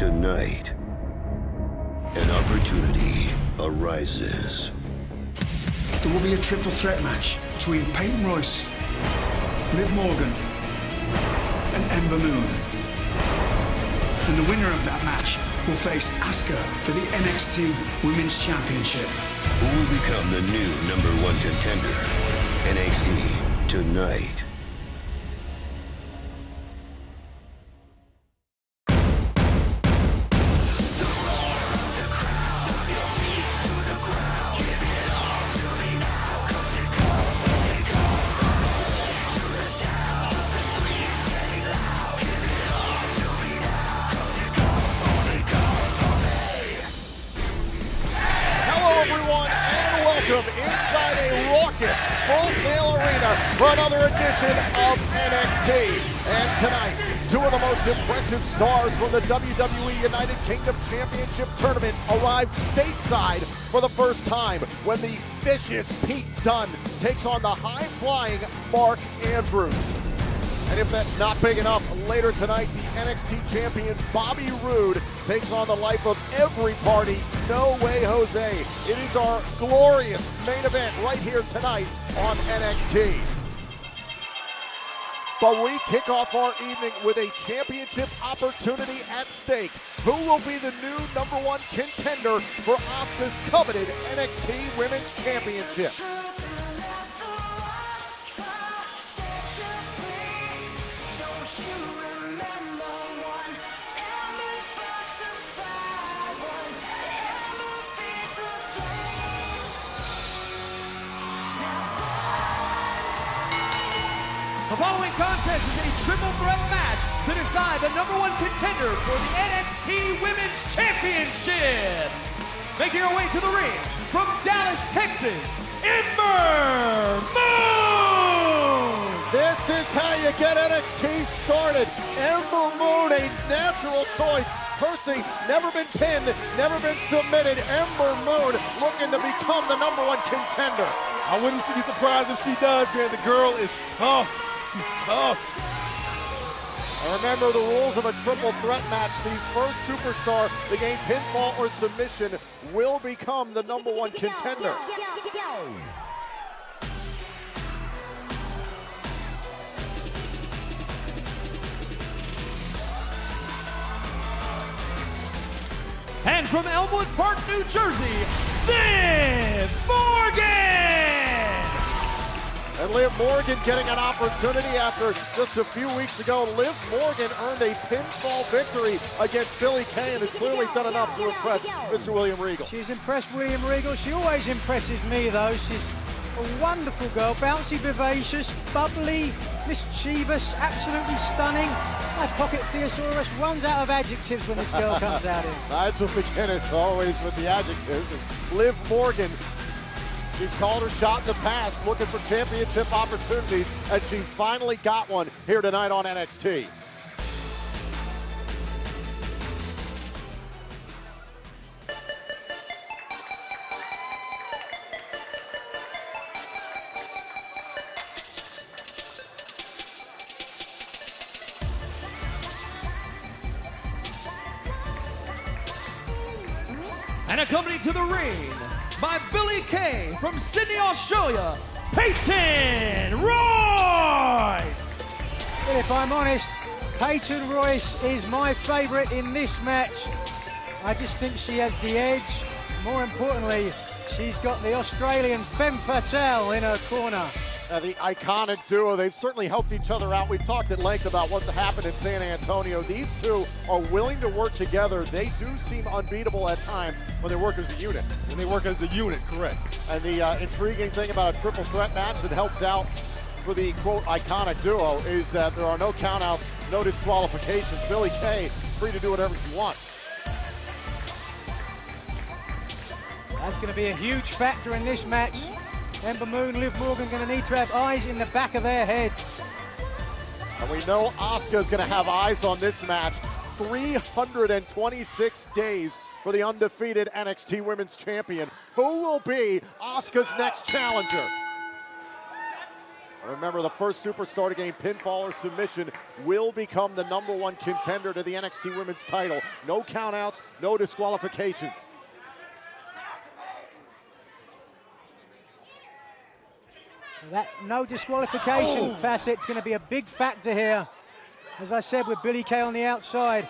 Tonight, an opportunity arises. There will be a triple threat match between Peyton, Royce, Liv Morgan, and Ember Moon. And the winner of that match will face Asuka for the NXT Women's Championship. Who will become the new #1 contender? NXT Tonight. Inside a raucous Full Sail Arena for another edition of NXT. And tonight, two of the most impressive stars from the WWE United Kingdom Championship Tournament arrived stateside for the first time when the vicious Pete Dunne takes on the high-flying Mark Andrews. And if that's not big enough, later tonight, the NXT Champion Bobby Roode takes on the life of every party, No Way Jose. It is our glorious main event right here tonight on NXT. But we kick off our evening with a championship opportunity at stake. Who will be the new #1 contender for Asuka's coveted NXT Women's Championship? The following contest is a triple threat match to decide the #1 contender for the NXT Women's Championship. Making her way to the ring from Dallas, Texas, Ember Moon! This is how you get NXT started. Ember Moon, a natural choice. Percy, never been pinned, never been submitted. Ember Moon looking to become the #1 contender. I wouldn't be surprised if she does, man. The girl is tough. She's tough. And remember the rules of a triple threat match. The first superstar to gain pinfall or submission will become the #1 contender. And from Elmwood Park, New Jersey, Liv Morgan! And Liv Morgan getting an opportunity after just a few weeks ago. Liv Morgan earned a pinfall victory against Billie Kay and has clearly done enough to impress Mr. William Regal. She's impressed William Regal. She always impresses me, though. She's a wonderful girl, bouncy, vivacious, bubbly, mischievous, absolutely stunning. My pocket thesaurus runs out of adjectives when this girl comes out in. Nigel McGuinness always with the adjectives. And Liv Morgan, she's called her shot in the past, looking for championship opportunities, and she's finally got one here tonight on NXT. And accompanied to the ring by Billie Kay from Sydney, Australia, Peyton Royce! Well, if I'm honest, Peyton Royce is my favorite in this match. I just think she has the edge. More importantly, she's got the Australian femme fatale in her corner. The iconic duo, they've certainly helped each other out. We've talked at length about what's happened in San Antonio. These two are willing to work together. They do seem unbeatable at times when they work as a unit. When they work as a unit, correct. And the intriguing thing about a triple threat match that helps out for the, quote, iconic duo is that there are no countouts, no disqualifications. Billie Kay, free to do whatever she wants. That's going to be a huge factor in this match. Ember Moon, Liv Morgan going to need to have eyes in the back of their head. And we know Asuka's going to have eyes on this match. 326 days for the undefeated NXT Women's Champion. Who will be Asuka's next challenger? Remember, the first superstar to gain pinfall or submission will become the #1 contender to the NXT Women's title. No countouts, no disqualifications. So that no disqualification facet's going to be a big factor here. As I said, with Billie Kay on the outside.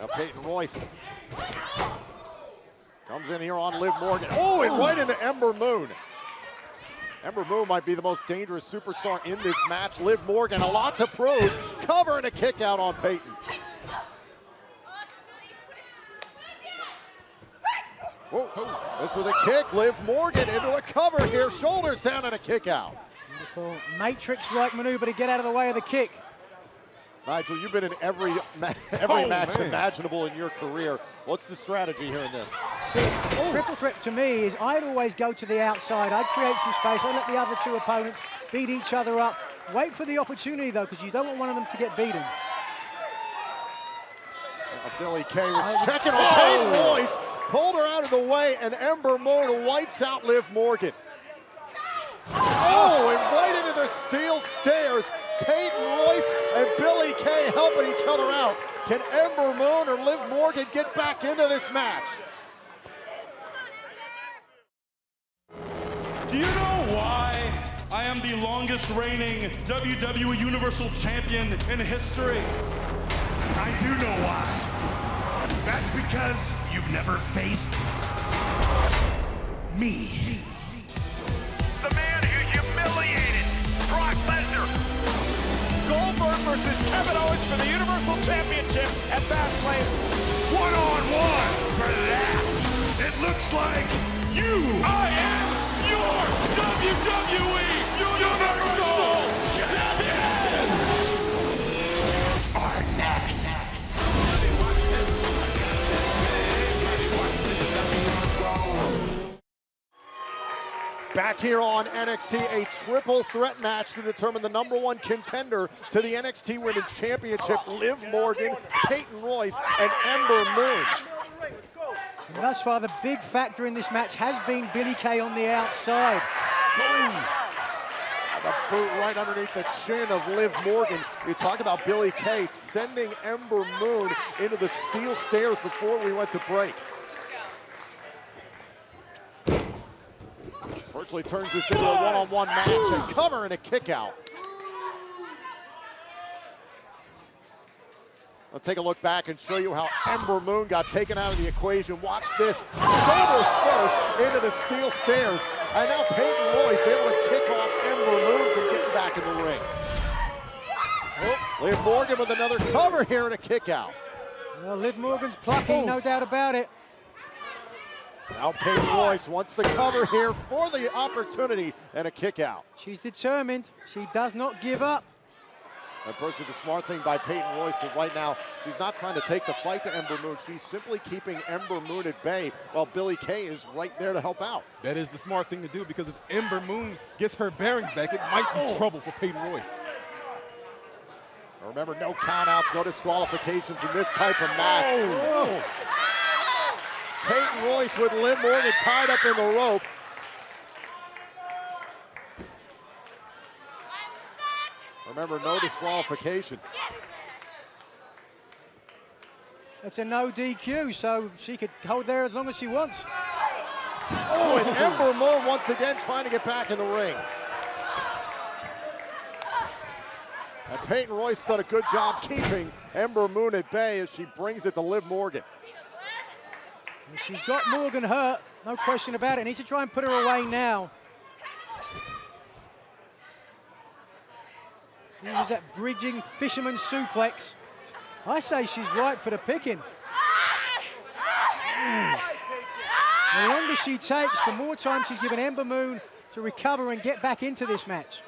Now Peyton Royce comes in here on Liv Morgan. Oh, and right into Ember Moon. Ember Moon might be the most dangerous superstar in this match. Liv Morgan, a lot to prove. Cover and a kick out on Peyton. Whoa, this with a kick. Liv Morgan into a cover here. Shoulders down and a kick out. Beautiful Matrix-like maneuver to get out of the way of the kick. Nigel, you've been in every match imaginable in your career. What's the strategy here in this? See, triple threat to me is I'd always go to the outside. I'd create some space. I'd let the other two opponents beat each other up. Wait for the opportunity, though, because you don't want one of them to get beaten. Billie Kay was checking on Peyton Royce, pulled her out of the way, and Ember Moon wipes out Liv Morgan. Oh, and right into the steel stairs. Peyton Royce and Billie Kay helping each other out. Can Ember Moon or Liv Morgan get back into this match? Do you know why I am the longest reigning WWE Universal Champion in history? I do know why. That's because you've never faced me. The man who humiliated Brock Lesnar. Goldberg versus Kevin Owens for the Universal Championship at Fastlane. One-on-one for that. It looks like you. I am your WWE Universal Champion! Are next. Back here on NXT, a triple threat match to determine the #1 contender to the NXT Women's Championship. Liv Morgan, Peyton Royce, and Ember Moon. And thus far, the big factor in this match has been Billie Kay on the outside. Boom! The boot right underneath the chin of Liv Morgan. You talk about Billie Kay sending Ember Moon into the steel stairs before we went to break. Virtually turns this into a one-on-one match, a cover and a kick out. I'll take a look back and show you how Ember Moon got taken out of the equation. Watch this, shoulders first into the steel stairs. And now Peyton Royce able to kick off Ember Moon from getting back in the ring. Oh, Liv Morgan with another cover here and a kick out. Well, Liv Morgan's plucky, no doubt about it. Now Peyton Royce wants the cover here for the opportunity and a kick out. She's determined. She does not give up. And personally, the smart thing by Peyton Royce is right now, she's not trying to take the fight to Ember Moon. She's simply keeping Ember Moon at bay while Billie Kay is right there to help out. That is the smart thing to do, because if Ember Moon gets her bearings back, it might be trouble for Peyton Royce. Remember, no countouts, no disqualifications in this type of match. Peyton Royce with Liv Morgan tied up in the rope. Remember, no disqualification. It's a no DQ, so she could hold there as long as she wants. Oh, and Ember Moon once again trying to get back in the ring. And Peyton Royce done a good job keeping Ember Moon at bay as she brings it to Liv Morgan. She's got Morgan hurt, no question about it. Needs to try and put her away now. Uses that bridging fisherman suplex. I say she's ripe for the picking. The longer she takes, the more time she's given Ember Moon to recover and get back into this match.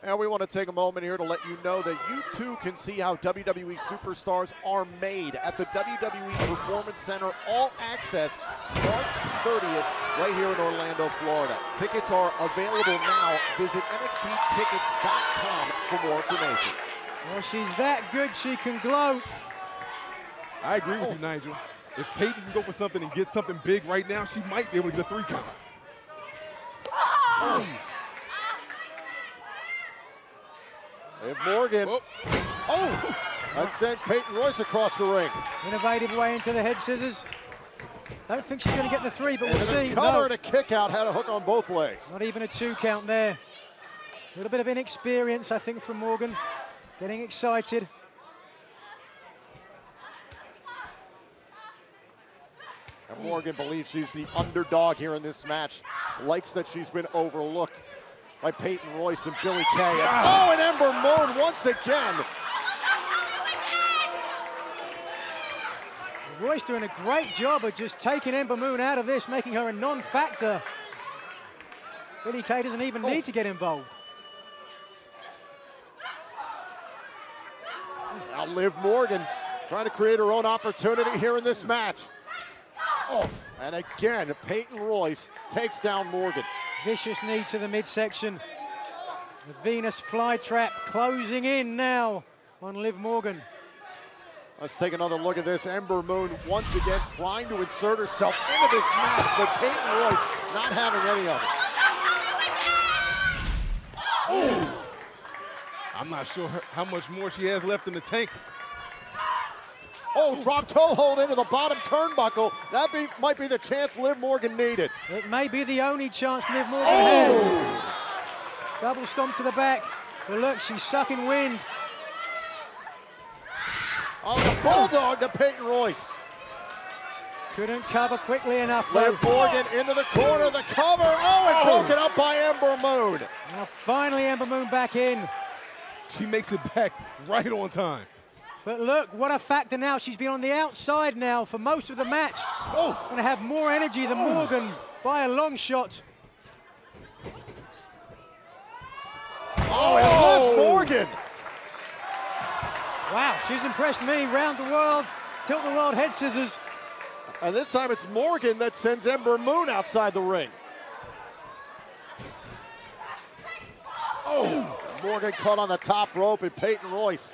And we want to take a moment here to let you know that you too can see how WWE superstars are made at the WWE Performance Center All Access March 30th right here in Orlando, Florida. Tickets are available now. Visit NXTtickets.com for more information. Well, she's that good she can gloat. I agree with you, Nigel. If Peyton can go for something and get something big right now, she might be able to get a 3 count. Liv Morgan. Oh! That sent Peyton Royce across the ring. Innovative way into the head scissors. Don't think she's going to get the 3, but we'll see. Cover and a kick out, had a hook on both legs. Not even a 2 count there. A little bit of inexperience, I think, from Morgan. Getting excited. And Morgan believes she's the underdog here in this match. Likes that she's been overlooked by Peyton Royce and Billie Kay. Oh, and Ember Moon once again. Royce doing a great job of just taking Ember Moon out of this, making her a non-factor. Billie Kay doesn't even need to get involved. Now Liv Morgan trying to create her own opportunity here in this match. Oh, and again, Peyton Royce takes down Morgan. Vicious knee to the midsection. The Venus flytrap closing in now on Liv Morgan. Let's take another look at this. Ember Moon once again trying to insert herself into this match, but Peyton Royce not having any of it. Oh! I'm not sure how much more she has left in the tank. Oh, drop toe hold into the bottom turnbuckle. That might be the chance Liv Morgan needed. It may be the only chance Liv Morgan has. Double stomp to the back. But look, she's sucking wind. Oh, the bulldog to Peyton Royce. Couldn't cover quickly enough, though. Liv Morgan into the corner, the cover. Oh, and broken up by Ember Moon. Now finally Ember Moon back in. She makes it back right on time. But look, what a factor now. She's been on the outside now for most of the match. Oh, going to have more energy than Morgan by a long shot. Oh, and Liv Morgan. Wow, she's impressed me. Round the world, tilt the world head scissors. And this time it's Morgan that sends Ember Moon outside the ring. Oh, Morgan caught on the top rope, and Peyton Royce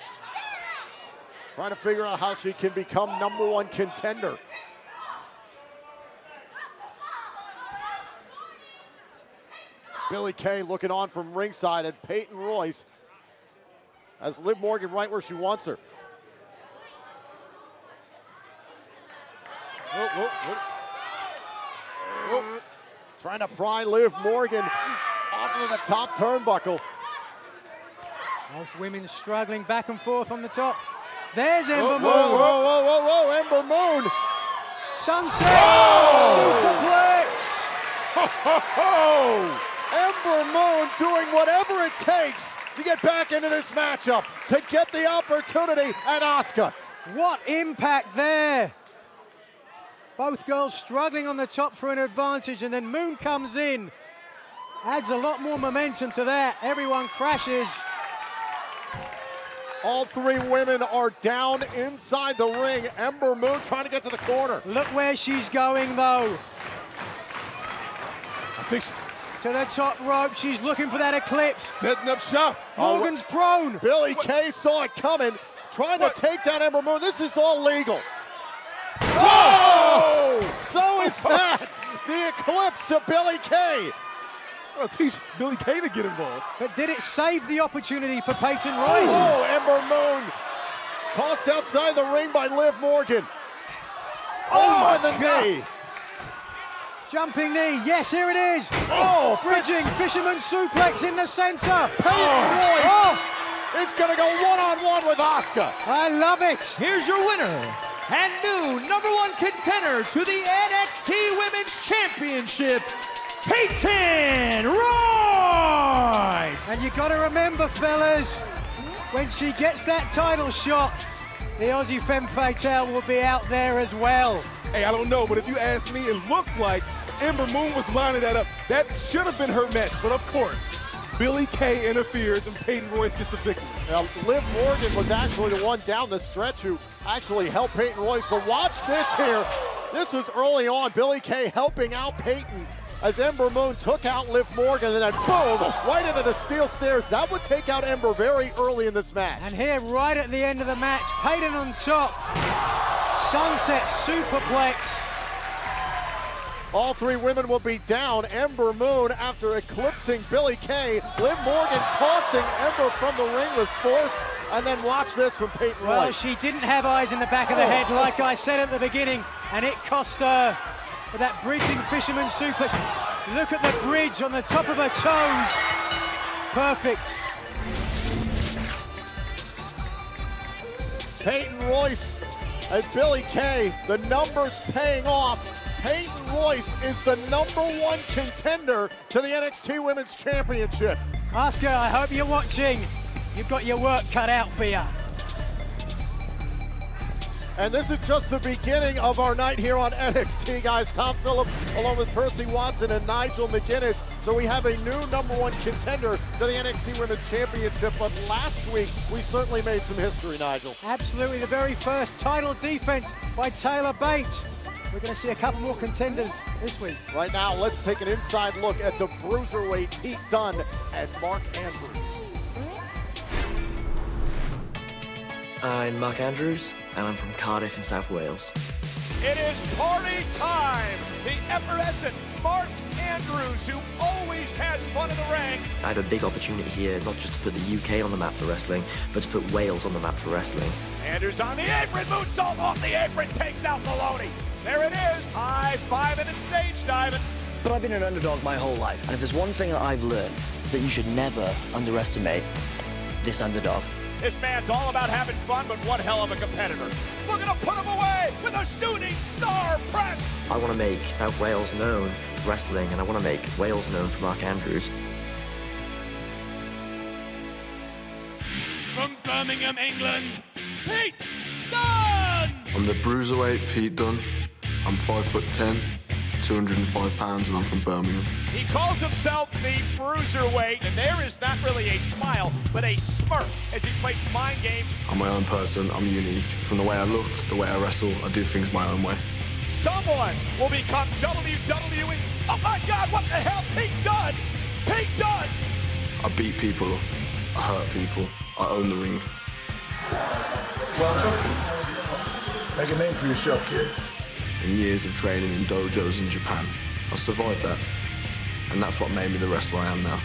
trying to figure out how she can become #1 contender. Billie Kay looking on from ringside, and Peyton Royce has Liv Morgan right where she wants her. Trying to pry Liv Morgan off of the top turnbuckle. Both women struggling back and forth on the top. There's Ember Moon. Whoa, Ember Moon. Sunset. Superplex. Ember Moon doing whatever it takes to get back into this matchup, to get the opportunity at Asuka. What impact there. Both girls struggling on the top for an advantage, and then Moon comes in. Adds a lot more momentum to that. Everyone crashes. All 3 women are down inside the ring. Ember Moon trying to get to the corner. Look where she's going, though. I think to the top rope. She's looking for that eclipse. Setting up shop. Morgan's prone. Billie Kay saw it coming, trying to take down Ember Moon. This is all legal. Whoa! So is that. The eclipse to Billie Kay. I'll teach Billie Kay to get involved. But did it save the opportunity for Peyton Royce? Oh, Ember Moon tossed outside the ring by Liv Morgan. Oh, and the knee. Jumping knee, yes, here it is. Oh, bridging, fisherman suplex in the center. Peyton Royce is gonna go one-on-one with Asuka. I love it. Here's your winner and new #1 contender to the NXT Women's Championship, Peyton Royce. And you gotta remember, fellas, when she gets that title shot, the Aussie Femme Fatale will be out there as well. Hey, I don't know, but if you ask me, it looks like Ember Moon was lining that up. That should have been her match, but of course, Billie Kay interferes and Peyton Royce gets the victory. Now, Liv Morgan was actually the one down the stretch who actually helped Peyton Royce, but watch this here. This was early on. Billie Kay helping out Peyton as Ember Moon took out Liv Morgan, and then boom, right into the steel stairs. That would take out Ember very early in this match. And here, right at the end of the match, Peyton on top. Sunset superplex. All three women will be down. Ember Moon after eclipsing Billie Kay. Liv Morgan tossing Ember from the ring with force. And then watch this from Peyton Royce. Well, she didn't have eyes in the back of the head, like I said at the beginning, and it cost her with that bridging fisherman suplex. Look at the bridge on the top of her toes. Perfect. Peyton Royce and Billie Kay, the numbers paying off. Peyton Royce is the #1 contender to the NXT Women's Championship. Oscar, I hope you're watching. You've got your work cut out for you. And this is just the beginning of our night here on NXT, guys. Tom Phillips along with Percy Watson and Nigel McGuinness. So we have a new #1 contender to the NXT Women's Championship. But last week, we certainly made some history, Nigel. Absolutely, the very first title defense by Taylor Bate. We're going to see a couple more contenders this week. Right now, let's take an inside look at the Bruiserweight Pete Dunne and Mark Andrews. I'm Mark Andrews, and I'm from Cardiff in South Wales. It is party time! The effervescent Mark Andrews, who always has fun in the ring. I have a big opportunity here, not just to put the UK on the map for wrestling, but to put Wales on the map for wrestling. Andrews on the apron, moonsault off the apron, takes out Maloney. There it is, high-fiving and stage diving. But I've been an underdog my whole life, and if there's one thing that I've learned, is that you should never underestimate this underdog. This man's all about having fun, but one hell of a competitor. We're gonna put him away with a shooting star press. I want to make South Wales known for wrestling, and I want to make Wales known for Mark Andrews. From Birmingham, England, Pete Dunne! I'm the Bruiserweight Pete Dunne. I'm 5'10", 205 pounds, and I'm from Birmingham. He calls himself the Bruiserweight, and there is not really a smile, but a smirk as he plays mind games. I'm my own person. I'm unique. From the way I look, the way I wrestle, I do things my own way. Someone will become WWE. Oh my God, what the hell? Pete Dunne! Pete Dunne! I beat people up. I hurt people. I own the ring. Well, trophy. Make a name for yourself, kid. In years of training in dojos in Japan, I survived that. And that's what made me the wrestler I am now.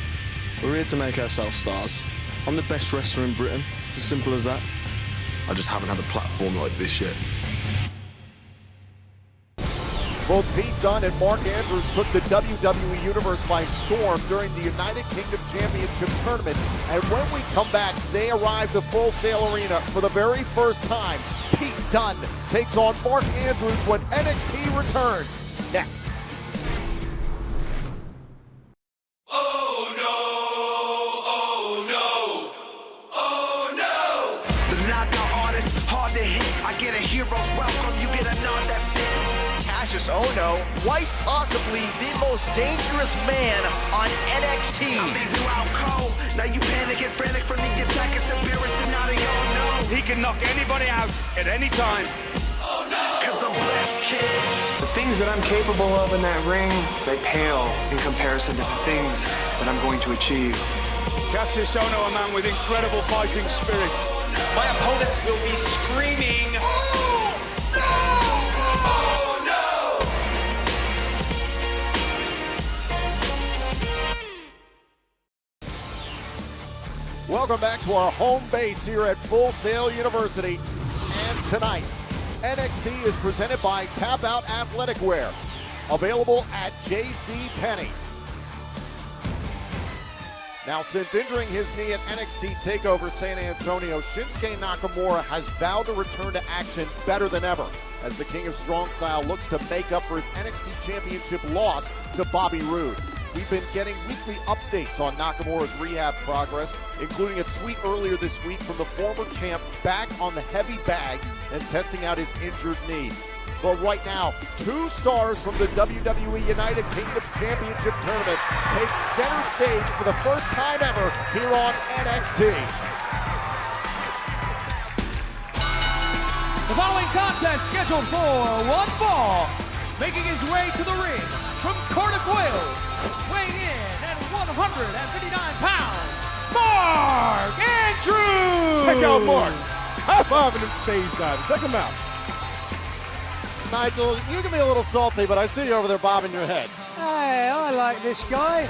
We're here to make ourselves stars. I'm the best wrestler in Britain. It's as simple as that. I just haven't had a platform like this yet. Both Pete Dunne and Mark Andrews took the WWE Universe by storm during the United Kingdom Championship Tournament. And when we come back, they arrive at Full Sail Arena for the very first time. Pete Dunne takes on Mark Andrews when NXT returns. Next. Oh no! Oh no! Oh no! The knockout artist, hard to hit. I get a hero's welcome, you get a nod, that's it. Cassius Ohno, quite possibly the most dangerous man on NXT. I leave you out cold. Now you panic and frantic from the attack. It's embarrassing, now they all know. He can knock anybody out at any time. Oh no! Cause I'm blessed, kid. The things that I'm capable of in that ring, they pale in comparison to the things that I'm going to achieve. Cassius Ohno, a man with incredible fighting spirit. My opponents will be screaming, oh no! Oh no! Welcome back to our home base here at Full Sail University. And tonight, NXT is presented by Tap Out Athletic Wear, available at JCPenney. Now, since injuring his knee at NXT TakeOver San Antonio, Shinsuke Nakamura has vowed to return to action better than ever as the King of Strong Style looks to make up for his NXT Championship loss to Bobby Roode. We've been getting weekly updates on Nakamura's rehab progress, including a tweet earlier this week from the former champ back on the heavy bags and testing out his injured knee. But right now, two stars from the WWE United Kingdom Championship Tournament take center stage for the first time ever here on NXT. The following contest scheduled for one fall, making his way to the ring from Cardiff, Wales, weighing in at 159 pounds, Mark Andrews! Check out Mark. High-fiving him stage diving. Check him out. Nigel, you can be a little salty, but I see you over there bobbing your head. Hey, I like this guy.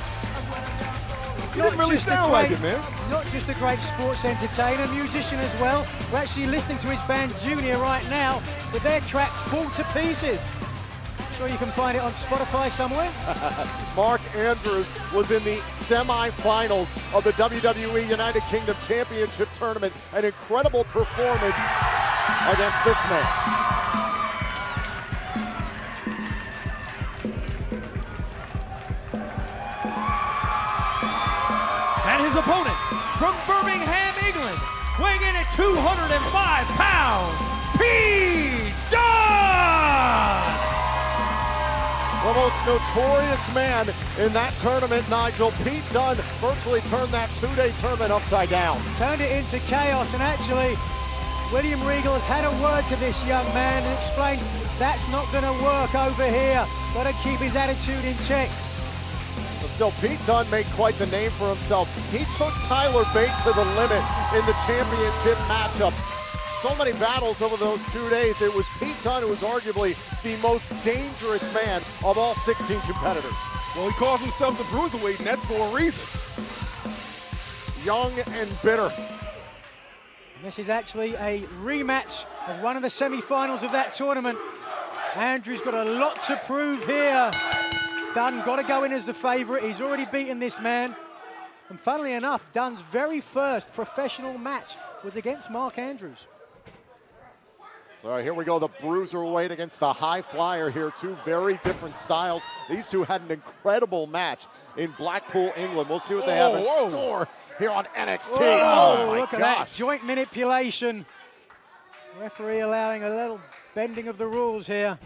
You didn't really sound like it, man. Not just a great sports entertainer, musician as well. We're actually listening to his band Junior right now with their track Fall to Pieces. I'm sure you can find it on Spotify somewhere. Mark Andrews was in the semifinals of the WWE United Kingdom Championship Tournament. An incredible performance against this man. And his opponent from Birmingham, England, weighing in at 205 pounds, Pete Dunne! The most notorious man in that tournament, Nigel. Pete Dunne virtually turned that two-day tournament upside down. Turned it into chaos, and actually, William Regal has had a word to this young man and explained that's not going to work over here. Got to keep his attitude in check. But still, Pete Dunne made quite the name for himself. He took Tyler Bate to the limit in the championship matchup. So many battles over those 2 days. It was Pete Dunne who was arguably the most dangerous man of all 16 competitors. Well, he calls himself the Bruiserweight, and that's for a reason. Young and bitter. This is actually a rematch of one of the semi-finals of that tournament. Andrews got a lot to prove here. Dunne got to go in as the favorite. He's already beaten this man. And funnily enough, Dunne's very first professional match was against Mark Andrews. So here we go, the Bruiserweight against the High Flyer here. Two very different styles. These two had an incredible match in Blackpool, England. We'll see what they have in store here on NXT. Oh my look at that joint manipulation. Referee allowing a little bending of the rules here.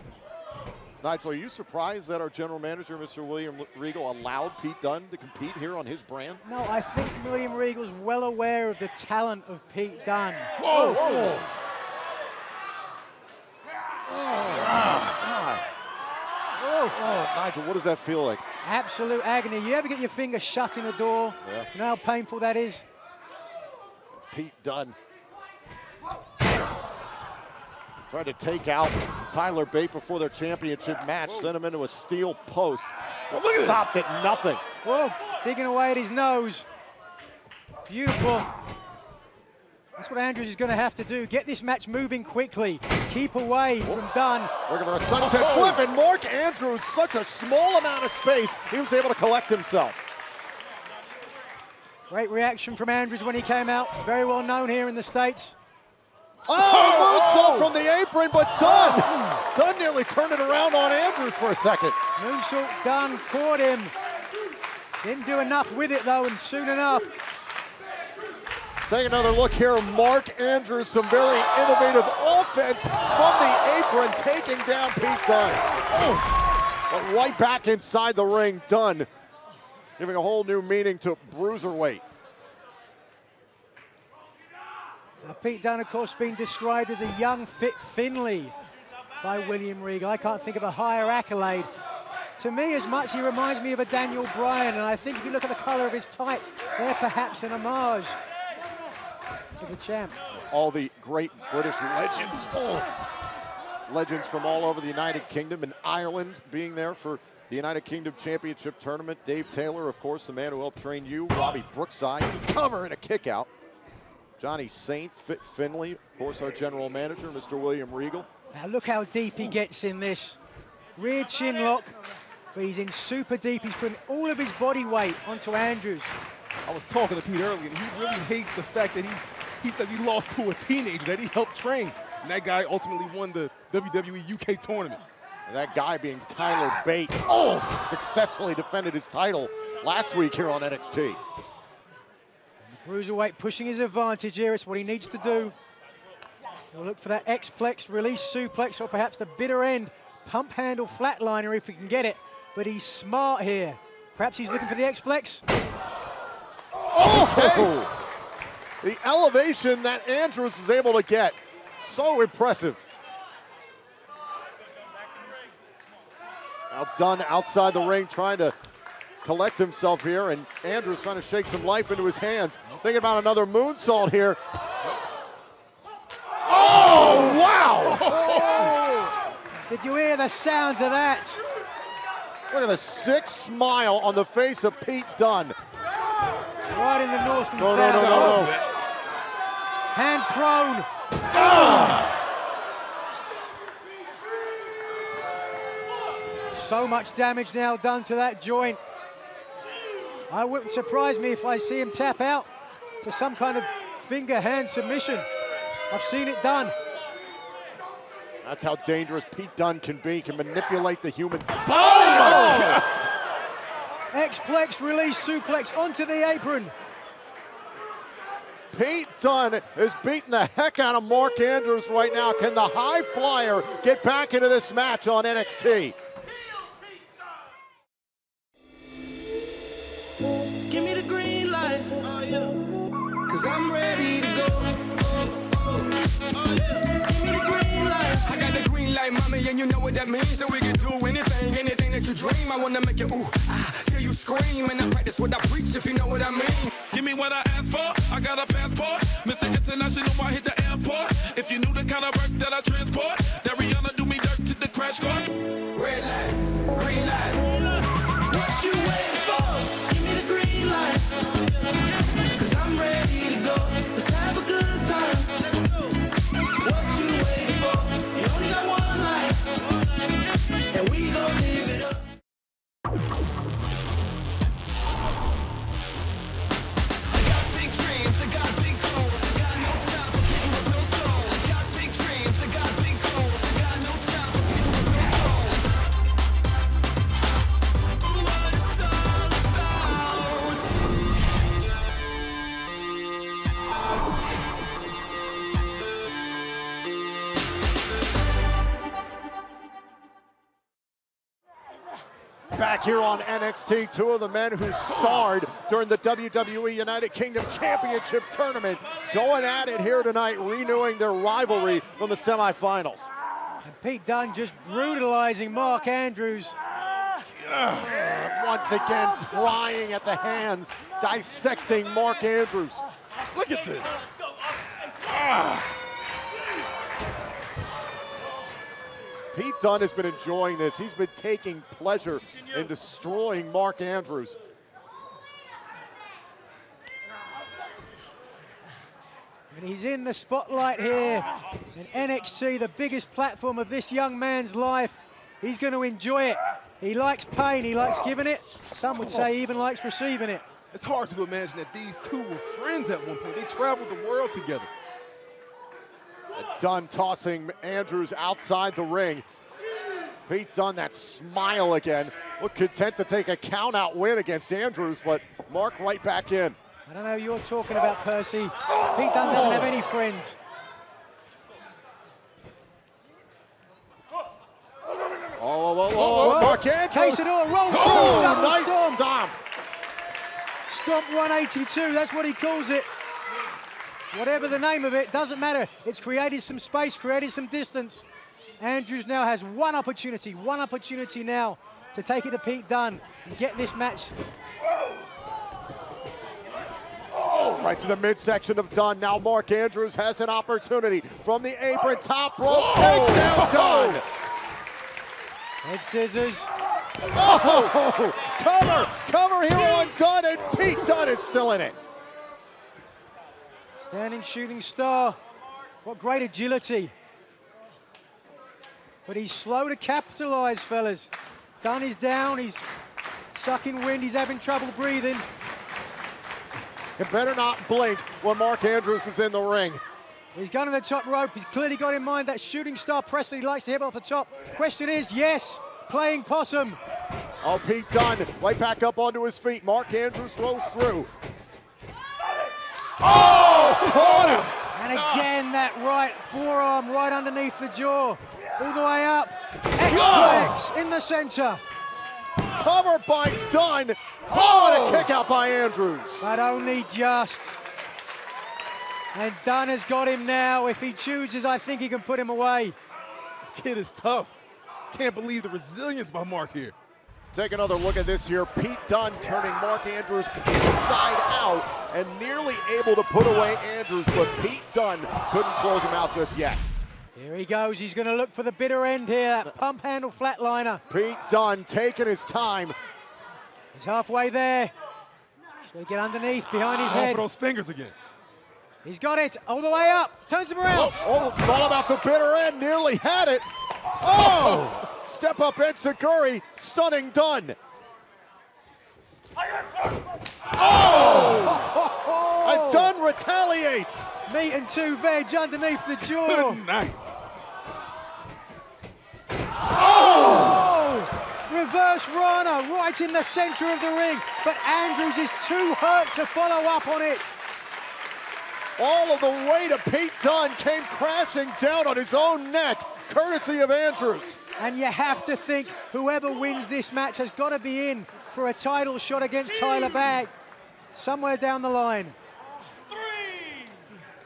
Nigel, are you surprised that our general manager, Mr. William Regal, allowed Pete Dunne to compete here on his brand? No, I think William Regal's well aware of the talent of Pete Dunne. Whoa, whoa. Oh, Nigel, what does that feel like? Absolute agony. You ever get your finger shut in a door? Yeah. You know how painful that is? Pete Dunne tried to take out Tyler Bate before their championship match, sent him into a steel post. Stopped at nothing. Whoa, digging away at his nose. Beautiful. That's what Andrews is going to have to do. Get this match moving quickly. Keep away from Dunne. Looking for a sunset flip, and Mark Andrews, such a small amount of space, he was able to collect himself. Great reaction from Andrews when he came out. Very well known here in the States. Moonsault from the apron, but Dunne nearly turned it around on Andrews for a second. Moonsault, Dunne caught him. Didn't do enough with it though, and soon enough. Take another look here. Mark Andrews, some very innovative offense from the apron, taking down Pete Dunne. But right back inside the ring, Dunne giving a whole new meaning to Bruiserweight. Now, Pete Dunne, of course, being described as a young, fit Finlay by William Regal. I can't think of a higher accolade. To me, as much, he reminds me of a Daniel Bryan, and I think if you look at the color of his tights, they're perhaps an homage to the champ. All the great British legends. Legends from all over the United Kingdom and Ireland being there for the United Kingdom Championship Tournament. Dave Taylor, of course, the man who helped train you. Robbie Brookside, cover and a kick out. Johnny Saint, Fit Finlay, of course, our general manager, Mr. William Regal. Now look how deep he gets in this. Rear chin lock, but he's in super deep. He's putting all of his body weight onto Andrews. I was talking to Pete earlier, and he really hates the fact that he says he lost to a teenager that he helped train. And that guy ultimately won the WWE UK tournament. And that guy being Tyler Bate. Successfully defended his title last week here on NXT. Bruiserweight pushing his advantage here. It's what he needs to do. So look for that X-plex, release suplex, or perhaps the bitter end pump handle flatliner if he can get it. But he's smart here. Perhaps he's looking for the X-plex. Okay. The elevation that Andrews was able to get. So impressive. Now Dunne outside the ring trying to collect himself here, and Andrews trying to shake some life into his hands. Thinking about another moonsault here. Oh, wow! Did you hear the sounds of that? Look at the sick smile on the face of Pete Dunne. Right in the Northern No. Hand prone. So much damage now done to that joint. I wouldn't surprise me if I see him tap out to some kind of finger hand submission. I've seen it done. That's how dangerous Pete Dunne can be. He can manipulate the human body. X-plex release suplex onto the apron. Pete Dunne is beating the heck out of Mark Andrews right now. Can the high flyer get back into this match on NXT? Give me the green light, cause I'm ready to go. Give me the green light. I got the green light, mommy, and you know what that means. That we can do anything that you dream. I wanna make you ooh, till you scream. And I practice what I preach, if you know what I mean. Give me what I asked for, I got a passport. Mr. International, I hit the airport. If you knew the kind of work that I transport, that Rihanna do me dirt to the crash course. Red light, green light. What you waiting for? Give me the green light, cause I'm ready to go. Let's have a good time. What you waiting for? You only got one life, and we gon' live it up. I got big dreams, I got big goals. I got no time for people with no soul. I got big dreams, I got big goals. I got no time for people with no soul. What it's all about. Back here on NXT, two of the men who starred during the WWE United Kingdom Championship Tournament going at it here tonight, renewing their rivalry from the semifinals. And Pete Dunne just brutalizing Mark Andrews. Once again, prying at the hands, dissecting Mark Andrews. Look at this. Pete Dunne has been enjoying this. He's been taking pleasure in destroying Mark Andrews. And he's in the spotlight here in NXT, the biggest platform of this young man's life. He's going to enjoy it. He likes pain, he likes giving it. Some would say he even likes receiving it. It's hard to imagine that these two were friends at one point. They traveled the world together. Dunne tossing Andrews outside the ring. Pete Dunne, that smile again. Look content to take a count-out win against Andrews, but Mark right back in. I don't know who you're talking about, Percy. Pete Dunne doesn't have any friends. Oh, Mark Andrews. Casador roll through. Oh, nice stomp. Stomp 182, that's what he calls it. Whatever the name of it, doesn't matter. It's created some space, created some distance. Andrews now has one opportunity now to take it to Pete Dunne and get this match. Oh, right to the midsection of Dunne. Now Mark Andrews has an opportunity from the apron, top rope, takes down Dunne. Head scissors. Oh, cover here on Dunne, and Pete Dunne is still in it. Standing shooting star. What great agility. But he's slow to capitalize, fellas. Dunne is down, he's sucking wind, he's having trouble breathing. You better not blink when Mark Andrews is in the ring. He's going to the top rope. He's clearly got in mind that shooting star press that he likes to hit off the top. Question is, yes, playing possum. Oh, Pete Dunne right back up onto his feet. Mark Andrews rolls through. Oh, caught him. And again, that right forearm right underneath the jaw. All the way up. X-plex in the center. Covered by Dunne. Oh, and a kick out by Andrews. But only just. And Dunne has got him now. If he chooses, I think he can put him away. This kid is tough. Can't believe the resilience by Mark here. Take another look at this here. Pete Dunne turning Mark Andrews inside out and nearly able to put away Andrews, but Pete Dunne couldn't close him out just yet. Here he goes. He's going to look for the bitter end here. That pump handle flatliner. Pete Dunne taking his time. He's halfway there. He's going to get underneath, behind his head. For those fingers again. He's got it all the way up. Turns him around. Thought about the bitter end. Nearly had it. Oh! Step up Enziguri, stunning Dunne. Oh! And Dunne retaliates. Meat and 2 veg underneath the jaw. Good night. Oh! Reverse Rana right in the center of the ring, but Andrews is too hurt to follow up on it. All of the weight of Pete Dunne came crashing down on his own neck, courtesy of Andrews. And you have to think whoever wins this match has got to be in for a title shot against Tyler Bate somewhere down the line.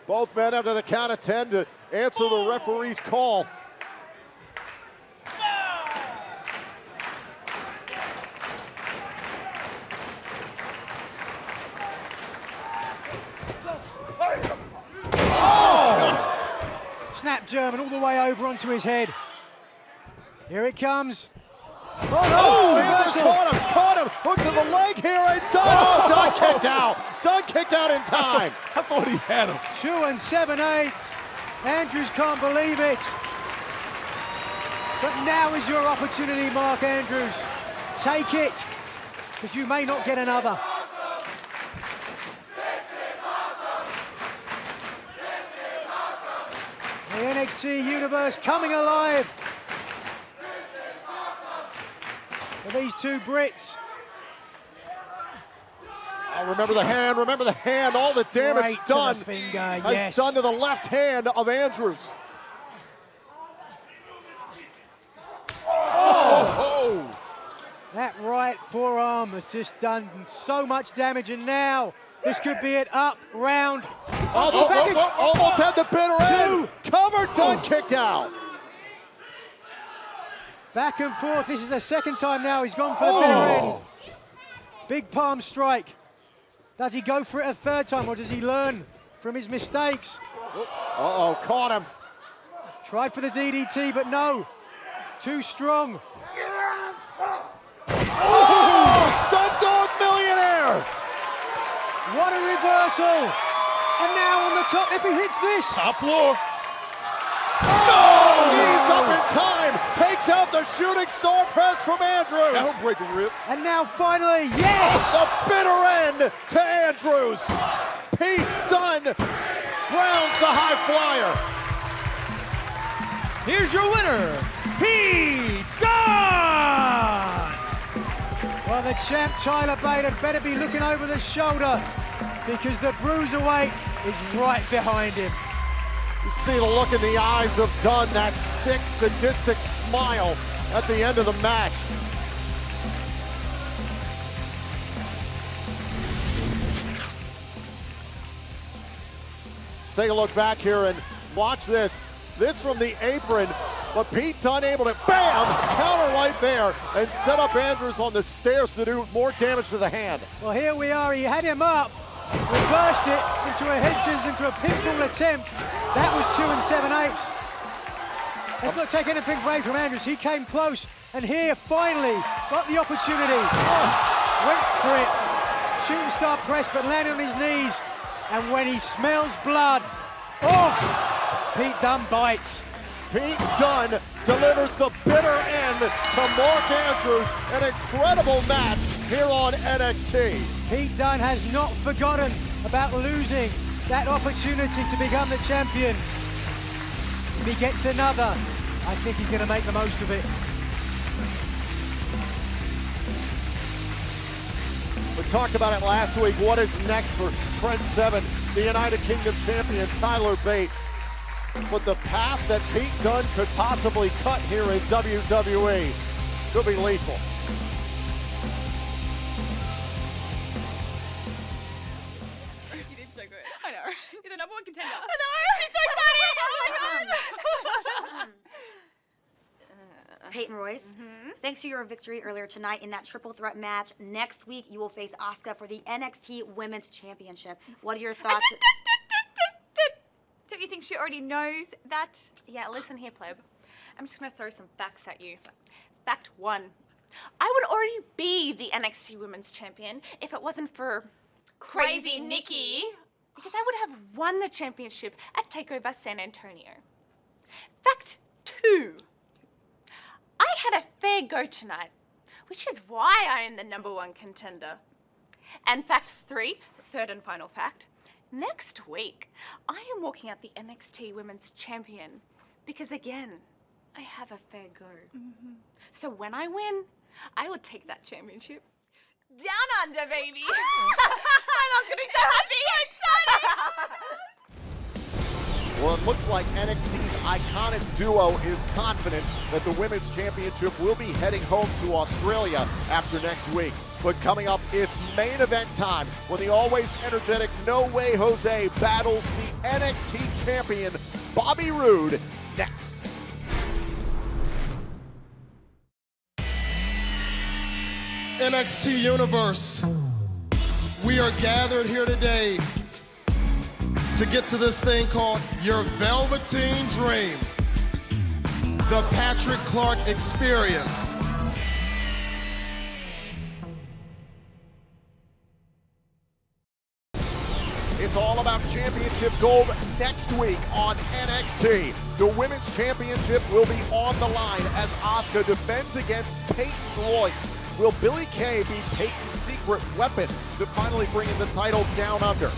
Both men after the count of 10 to answer the referee's call. Snap German all the way over onto his head. Here it comes. Oh, Reversal. Caught him. Hook to the leg here, and Dunne kicked out. Dunne kicked out in time. I thought he had him. 2 7/8. Andrews can't believe it. But now is your opportunity, Mark Andrews. Take it, because you may not get another. The NXT universe coming alive for these 2 Brits. Oh, remember the hand, all the damage Right Dunne to the finger, has yes. done to the left hand of Andrews. Oh! That right forearm has just done so much damage, and now this could be it. Up, round. Almost had the bitter end. Covered, Dunne kicked out. Back and forth. This is the second time now he's gone for the bitter end. Big palm strike. Does he go for it a third time, or does he learn from his mistakes? Uh-oh, caught him. Tried for the DDT, but no. Too strong. Oh, Stun Dog Millionaire. What a reversal. And now on the top, if he hits this. Top floor. No! Knees up in time. Takes out the shooting star press from Andrews. That'll break a rib. And now finally, yes! The bitter end to Andrews. Pete Dunne grounds the high flyer. Here's your winner, Pete Dunne! Well, the champ Tyler Bate had better be looking over the shoulder, because the bruiserweight is right behind him. You see the look in the eyes of Dunne, that sick, sadistic smile at the end of the match. Let's take a look back here and watch this. This from the apron, but Pete Dunne able to, bam, counter right there and set up Andrews on the stairs to do more damage to the hand. Well, here we are. He had him up, reversed it into a head scissors, into a pinfall attempt. That was 2 7/8. Let's not take anything away from Andrews. He came close, and here finally got the opportunity. Went for it. Shooting star press, but landed on his knees. And when he smells blood, Pete Dunne bites. Pete Dunne delivers the bitter end to Mark Andrews. An incredible match here on NXT. Pete Dunne has not forgotten about losing that opportunity to become the champion. If he gets another, I think he's going to make the most of it. We talked about it last week. What is next for Trent Seven, the United Kingdom champion, Tyler Bate? But the path that Pete Dunne could possibly cut here in WWE could be lethal. You did so good. I know. You're the number 1 contender. I know. He's so excited. Oh my God. Peyton Royce, thanks to your victory earlier tonight in that triple threat match, next week you will face Asuka for the NXT Women's Championship. What are your thoughts? Don't you think think she already knows that. Yeah, listen here, pleb. I'm just gonna throw some facts at you. Fact 1. I would already be the NXT Women's Champion if it wasn't for Crazy Nikki. Because I would have won the championship at TakeOver San Antonio. Fact 2. I had a fair go tonight, which is why I am the #1 contender. And fact 3, third and final fact, next week, I am walking out the NXT Women's Champion because, again, I have a fair go. So when I win, I will take that championship down under, baby. My mom's gonna be so happy and excited. Well, it looks like NXT's iconic duo is confident that the Women's Championship will be heading home to Australia after next week. But coming up, it's main event time when the always energetic No Way Jose battles the NXT Champion Bobby Roode next. NXT Universe, we are gathered here today to get to this thing called your Velveteen Dream, the Patrick Clark Experience. It's all about championship gold next week on NXT. The Women's Championship will be on the line as Asuka defends against Peyton Royce. Will Billie Kay be Peyton's secret weapon to finally bring the title down under?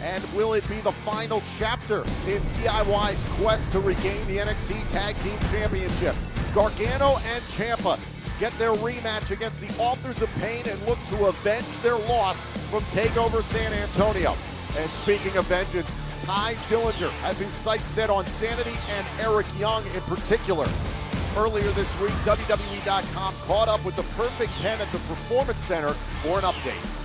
And will it be the final chapter in DIY's quest to regain the NXT Tag Team Championship? Gargano and Ciampa get their rematch against the Authors of Pain and look to avenge their loss from TakeOver San Antonio. And speaking of vengeance, Ty Dillinger has his sights set on Sanity and Eric Young in particular. Earlier this week, WWE.com caught up with the Perfect 10 at the Performance Center for an update.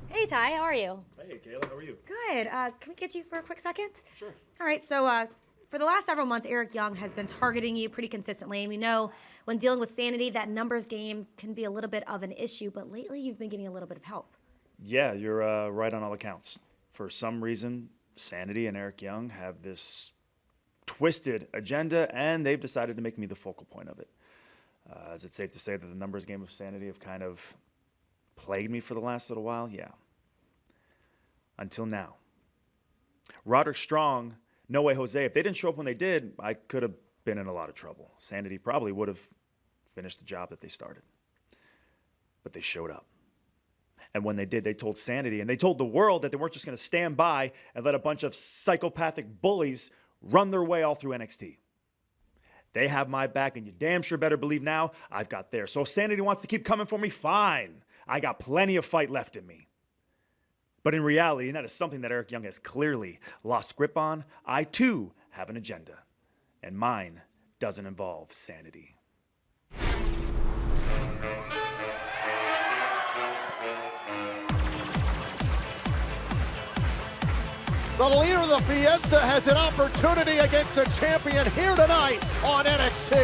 Hey, Ty, how are you? Hey, Kayla, how are you? Good. Can we get you for a quick second? Sure. All right, so for the last several months, Eric Young has been targeting you pretty consistently. And we know when dealing with Sanity, that numbers game can be a little bit of an issue, but lately you've been getting a little bit of help. Yeah, you're right on all accounts. For some reason, Sanity and Eric Young have this twisted agenda, and they've decided to make me the focal point of it. Is it safe to say that the numbers game of Sanity have kind of plagued me for the last little while? Yeah. Until now. Roderick Strong, No Way Jose, if they didn't show up when they did, I could have been in a lot of trouble. Sanity probably would have finished the job that they started. But they showed up. And when they did, they told Sanity and they told the world that they weren't just going to stand by and let a bunch of psychopathic bullies run their way all through NXT. They have my back, and you damn sure better believe now I've got theirs. So if Sanity wants to keep coming for me, fine. I got plenty of fight left in me. But in reality, and that is something that Eric Young has clearly lost grip on, I too have an agenda. And mine doesn't involve Sanity. The leader of the Fiesta has an opportunity against the champion here tonight on NXT.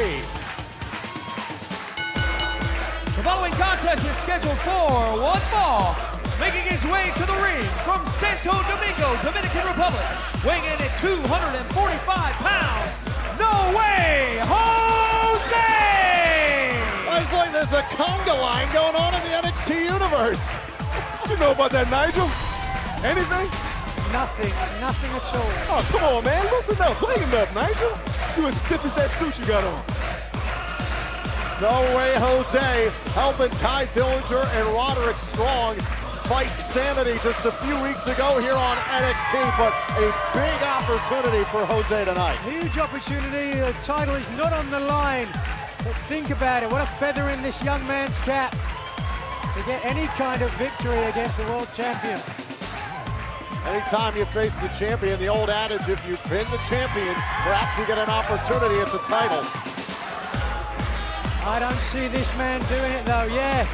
The following contest is scheduled for one fall. Making his way to the ring from Santo Domingo, Dominican Republic, weighing in at 245 pounds, No Way Jose! It's like there's a conga line going on in the NXT universe. What you know about that, Nigel? Anything? Nothing at all. Oh, come on, man. Listen up. Lighten up, Nigel. You as stiff as that suit you got on. No Way Jose helping Ty Dillinger and Roderick Strong fight Sanity just a few weeks ago here on NXT, but a big opportunity for Jose tonight. Huge opportunity. The title is not on the line. But think about it. What a feather in this young man's cap to get any kind of victory against the world champion. Anytime you face the champion, the old adage, if you pin the champion, perhaps you get an opportunity at the title. I don't see this man doing it though. Yeah,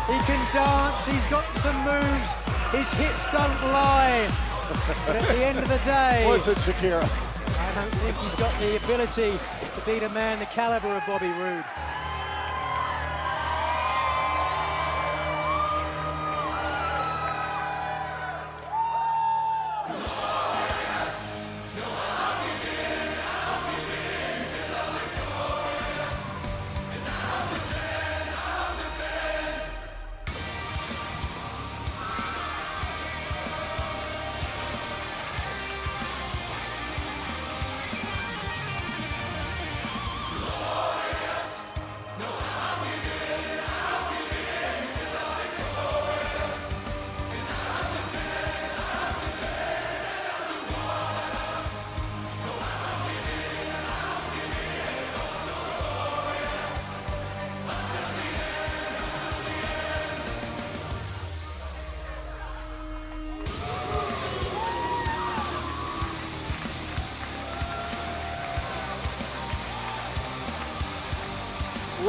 he can dance, he's got some moves, his hips don't lie. But at the end of the day, Was it Shakira? I don't think he's got the ability to beat a man the caliber of Bobby Roode.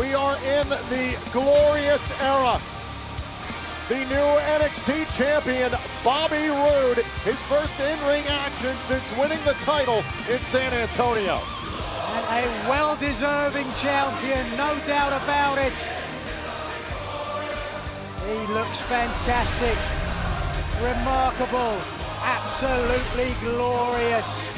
We are in the glorious era. The new NXT champion, Bobby Roode, his first in-ring action since winning the title in San Antonio. And a well-deserving champion, no doubt about it. He looks fantastic, remarkable, absolutely glorious.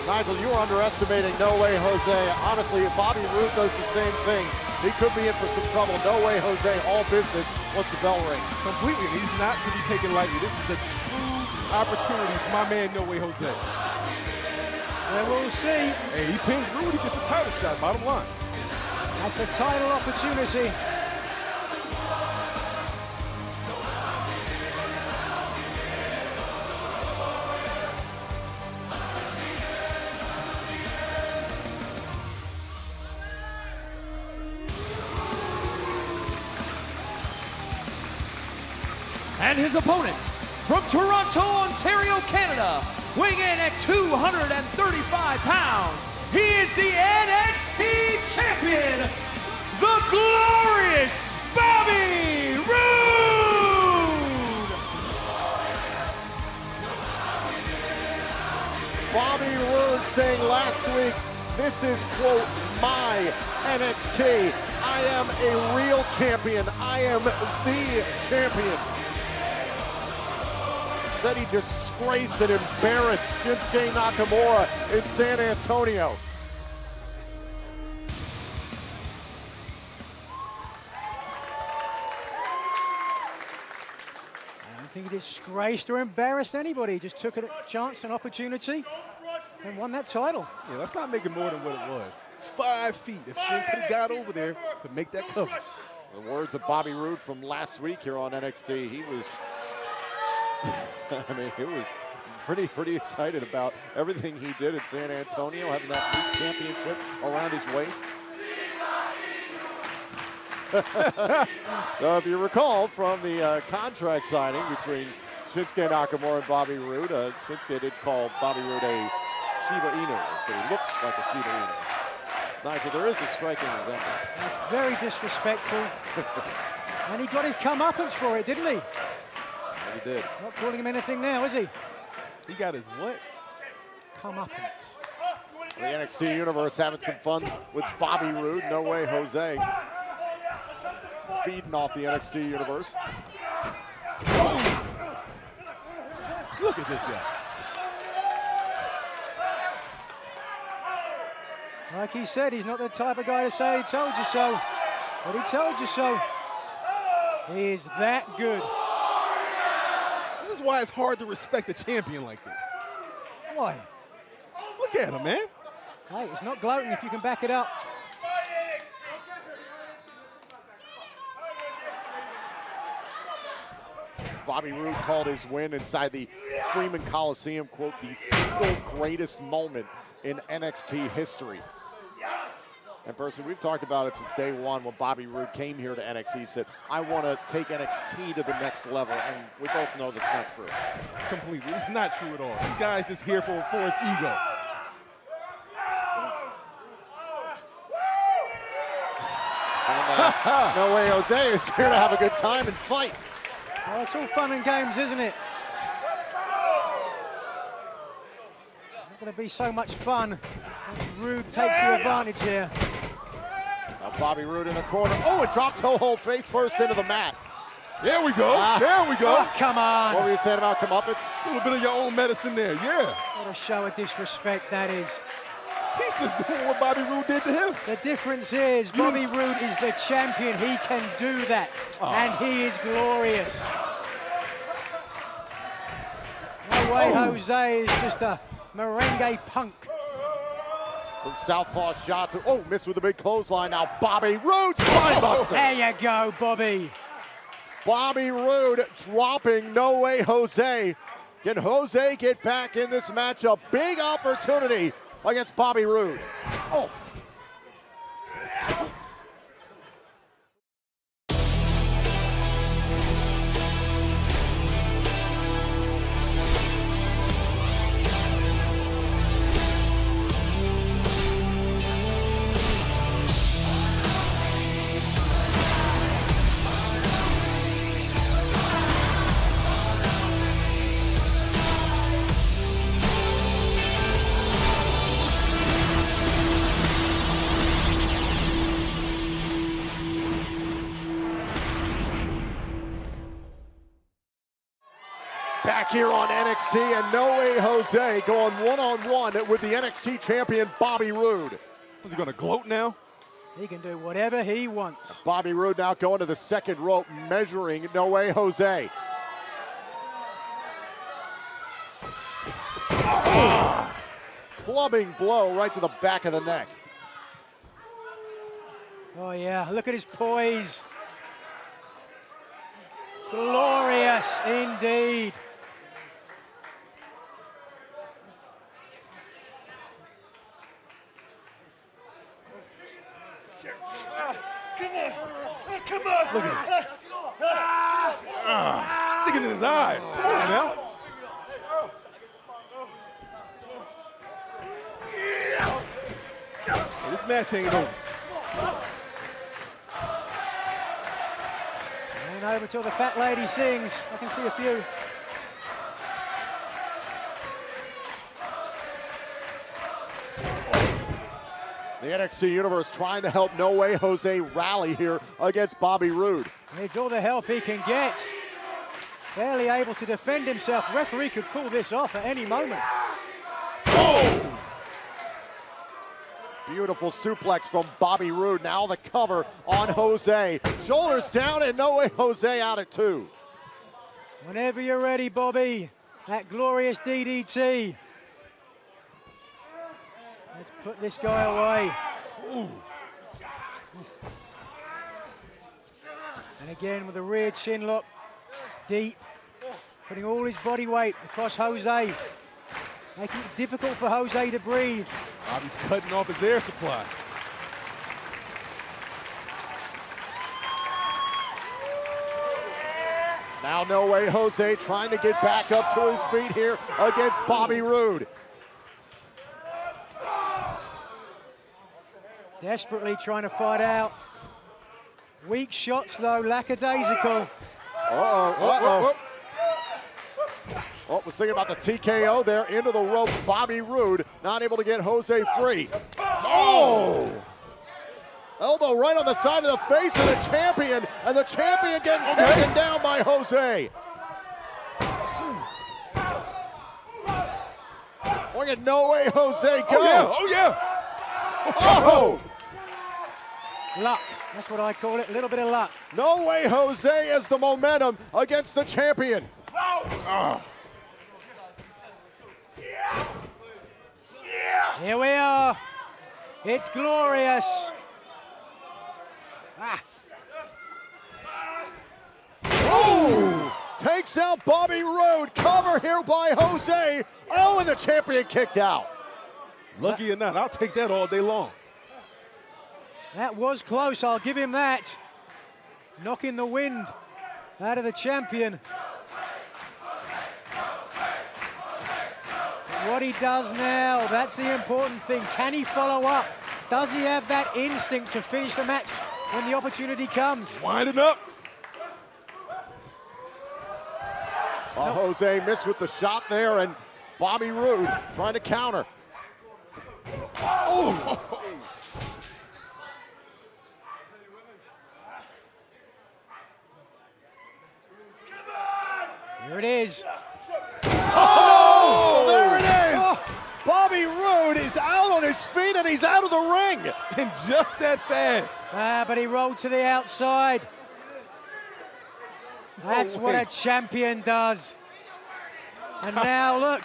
Nigel, you are underestimating No Way Jose. Honestly, if Bobby Roode does the same thing, he could be in for some trouble. No Way Jose, all business once the bell rings. Completely, and he's not to be taken lightly. This is a true opportunity for my man, No Way Jose. Well, we'll see. Hey, he pins Roode, he gets a title shot, bottom line. That's a title opportunity. And his opponent, from Toronto, Ontario, Canada, weighing in at 235 pounds, he is the NXT Champion, the glorious Bobby Roode! Bobby Roode saying last week, this is, quote, my NXT. I am a real champion. I am the champion. Said he disgraced and embarrassed Shinsuke Nakamura in San Antonio. I don't think he disgraced or embarrassed anybody. He just took a chance, an opportunity, and won that title. Yeah, let's not make it more than what it was. 5 feet. If Shin could have got over there to make that cover. The words of Bobby Roode from last week here on NXT, he was, I mean, he was pretty excited about everything he did in San Antonio, having that new championship around his waist. So if you recall from the contract signing between Shinsuke Nakamura and Bobby Roode, Shinsuke did call Bobby Roode a Shiba Inu, so he looked like a Shiba Inu. Nigel, there is a striking resemblance. That's very disrespectful. And he got his comeuppance for it, didn't he? Yeah, he did. Not calling him anything now, is he? He got his what? Comeuppance. The NXT Universe having some fun with Bobby Roode. No Way Jose. Feeding off the NXT Universe. Look at this guy. Like he said, he's not the type of guy to say he told you so. But he told you so. He is that good. This is why it's hard to respect a champion like this. Why? Look at him, man. Hey, it's not gloating if you can back it up. Bobby Roode called his win inside the Freeman Coliseum, quote, the single greatest moment in NXT history. And personally, we've talked about it since day one when Bobby Roode came here to NXT. He said, I want to take NXT to the next level, and we both know that's not true. Completely. It's not true at all. This guy's just here for his ego. And, No Way Jose is here to have a good time and fight. Well, it's all fun and games, isn't it? Not going to be so much fun once Roode takes the advantage here. Now Bobby Roode in the corner. Oh, a drop toe hold face first into the mat. There we go. There we go. Oh, come on. What were you saying about comeuppance? A little bit of your own medicine there, yeah. What a show of disrespect that is. He's just doing what Bobby Roode did to him. The difference is Bobby Roode is the champion. He can do that, and he is glorious. No Way Jose is just a merengue punk. Some southpaw shots. Oh, missed with a big clothesline. Now Bobby Roode spinebuster. There you go, Bobby. Bobby Roode dropping No Way Jose. Can Jose get back in this match? A big opportunity against Bobby Roode. Oh. Back here on NXT, and No Way Jose going one-on-one with the NXT champion Bobby Roode. Was he going to gloat now? He can do whatever he wants. Bobby Roode now going to the second rope, measuring No Way Jose. Clubbing blow right to the back of the neck. Oh yeah, look at his poise. Glorious indeed. Come on. Look at him. Sticking in his eyes. Come on now. Hey, this match ain't over. And over till the fat lady sings. I can see a few. The NXT Universe trying to help No Way Jose rally here against Bobby Roode. Needs all the help he can get. Barely able to defend himself. Referee could call this off at any moment. Oh! Beautiful suplex from Bobby Roode. Now the cover on Jose. Shoulders down and No Way Jose out at 2. Whenever you're ready, Bobby. That glorious DDT. Let's put this guy away. Ooh. And again with the rear chin lock, deep, putting all his body weight across Jose, making it difficult for Jose to breathe. Bobby's cutting off his air supply. Now No Way Jose trying to get back up to his feet here against Bobby Roode. Desperately trying to fight out. Weak shots though, lackadaisical. Oh, was thinking about the TKO there, into the rope. Bobby Roode not able to get Jose free. Oh! Elbow right on the side of the face of the champion, and the champion getting taken down by Jose. Look at No Way Jose go. Oh yeah! Oh! Luck, that's what I call it, a little bit of luck. No Way Jose has the momentum against the champion. Here we are. It's glorious. Oh! Takes out Bobby Roode. Cover here by Jose. Oh, and the champion kicked out. Lucky or not, I'll take that all day long. That was close, I'll give him that. Knocking the wind out of the champion. What he does now, that's the important thing. Can he follow up? Does he have that instinct to finish the match when the opportunity comes? Winding up. Jose missed with the shot there, and Bobby Roode trying to counter. Oh! Here it is. Oh! There it is! Bobby Roode is out on his feet, and he's out of the ring. And just that fast. But he rolled to the outside. That's what a champion does. And now look.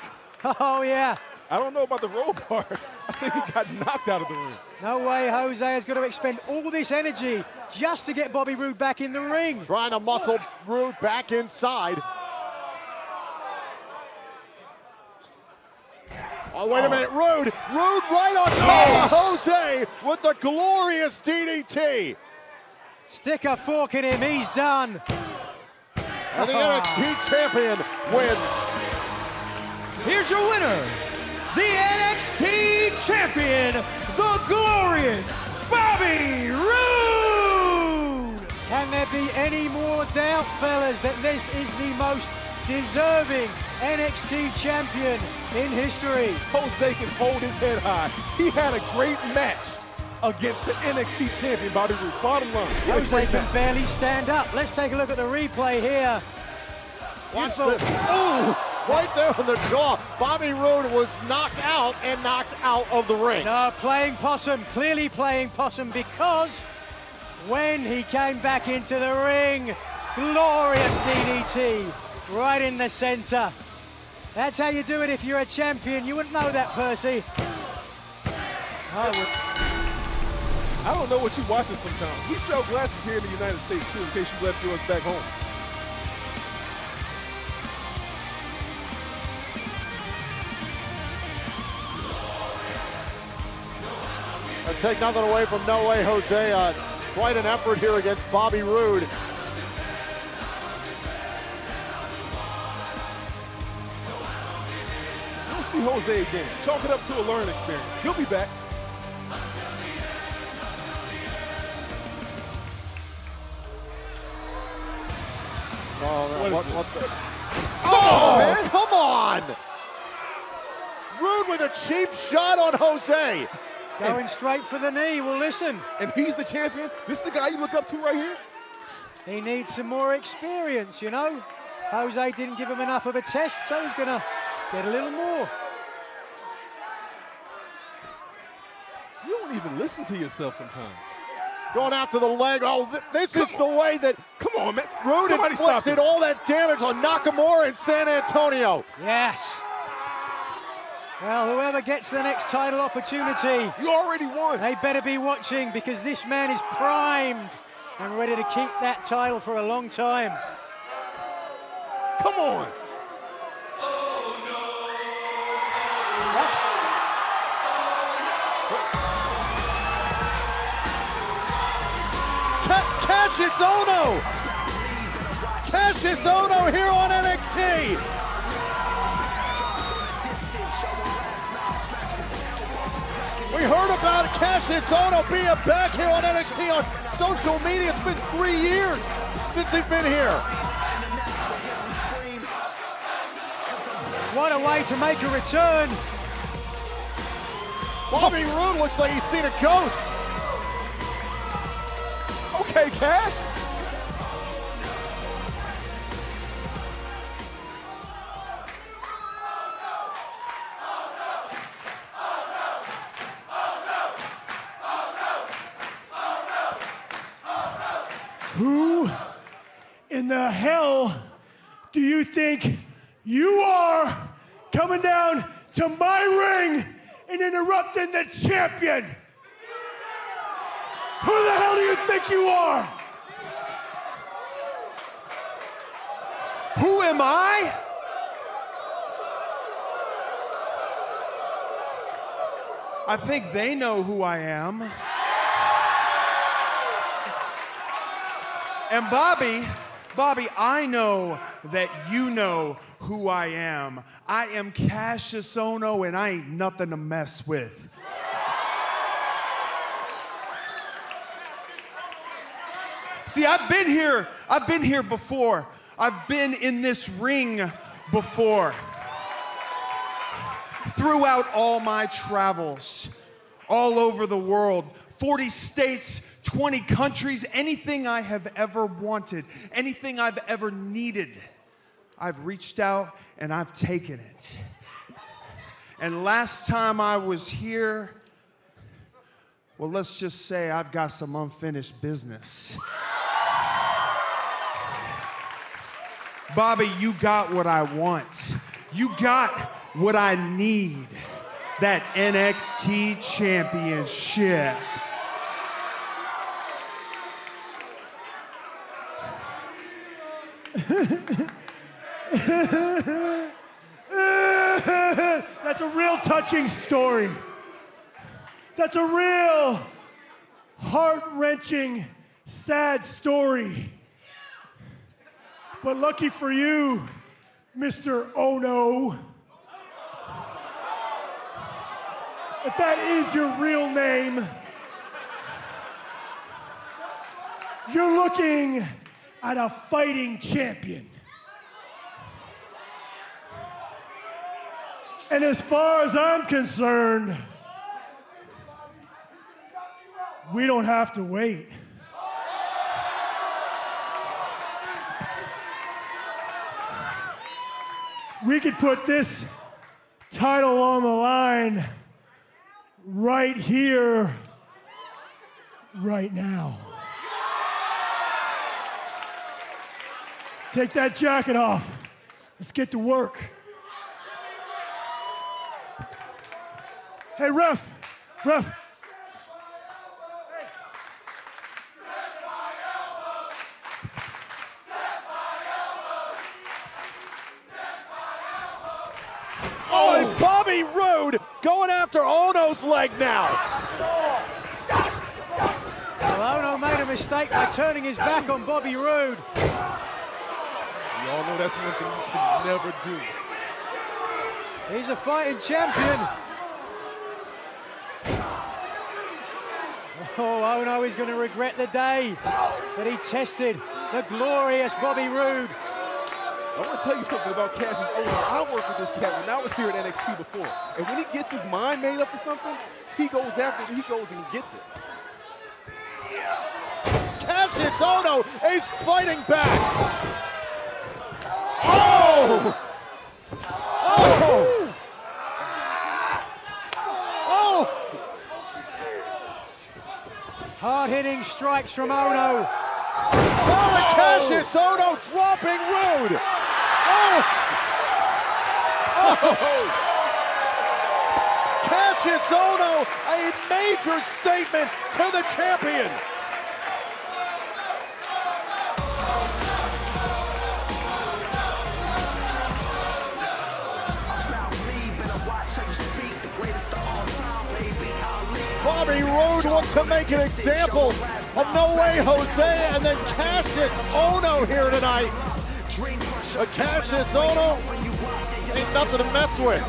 Oh, yeah. I don't know about the roll part. I think he got knocked out of the ring. No way Jose has got to expend all this energy just to get Bobby Roode back in the ring. Trying to muscle Roode back inside. Oh, wait a minute, Roode right on top of Jose with the glorious DDT. Stick a fork in him, he's done. And the NXT champion wins. Here's your winner, the NXT champion, the glorious Bobby Roode! Can there be any more doubt, fellas, that this is the most deserving NXT champion in history? Jose can hold his head high. He had a great match against the NXT champion, Bobby Roode. Bottom line. Jose can barely stand up. Let's take a look at the replay here. Watch this. Oh, right there on the jaw. Bobby Roode was knocked out and knocked out of the ring. No, playing possum, clearly playing possum, because when he came back into the ring, glorious DDT right in the center. That's how you do it if you're a champion. You wouldn't know that, Percy. I don't know what you're watching sometimes. We sell glasses here in the United States too, in case you left yours back home. Take nothing away from No Way Jose. Quite an effort here against Bobby Roode. We'll see Jose again. Chalk it up to a learning experience. He'll be back. Oh, man, come on! Roode with a cheap shot on Jose. Going straight for the knee, well listen. And he's the champion? This is the guy you look up to right here? He needs some more experience, you know. Jose didn't give him enough of a test, so he's gonna get a little more. You don't even listen to yourself sometimes. Going after the leg. Oh, this is the way that, come on, man. Roode inflicted all that damage on Nakamura in San Antonio. Yes. Well, whoever gets the next title opportunity, you already won. They better be watching, because this man is primed and ready to keep that title for a long time. Come on. Cassius Ohno! Cassius Ohno here on NXT! We heard about Cassius Ohno being back here on NXT on social media. It's been 3 years since he's been here. What a way to make a return. Bobby Roode looks like he's seen a ghost. Okay, Cash. Who in the hell do you think you are coming down to my ring and interrupting the champion? Who the hell do you think you are? Who am I? I think they know who I am. And Bobby, I know that you know who I am. I am Cassius Ohno, and I ain't nothing to mess with. See, I've been here before. I've been in this ring before. Throughout all my travels, all over the world, 40 states, 20 countries, anything I have ever wanted, anything I've ever needed, I've reached out and I've taken it. And last time I was here, well, let's just say I've got some unfinished business. Bobby, you got what I want. You got what I need. That NXT Championship. That's a real touching story. That's a real heart-wrenching, sad story. But lucky for you, Mr. Oh No, if that is your real name, you're looking at a fighting champion. And as far as I'm concerned, we don't have to wait. We could put this title on the line right here, right now. Take that jacket off. Let's get to work. Hey, ref. Oh, and Bobby Roode going after Ono's leg now. Well, Ono made a mistake by turning his back on Bobby Roode. You all know that's one thing you can never do. He's a fighting champion. Oh, Ono is going to regret the day that he tested the glorious Bobby Roode. I want to tell you something about Cassius Ohno. I worked with this cat when I was here at NXT before. And when he gets his mind made up for something, he goes after it, he goes and he gets it. Cassius Ohno is fighting back. Oh! Oh! Oh! Hard-hitting strikes from Ono. Oh, and Cassius Ohno dropping Roode. Oh! Oh! Cassius Ohno, a major statement to the champion. Bobby Roode looked to make an example of No Way Jose, and then Cassius Ohno here tonight. But Cassius Ohno ain't nothing to mess with.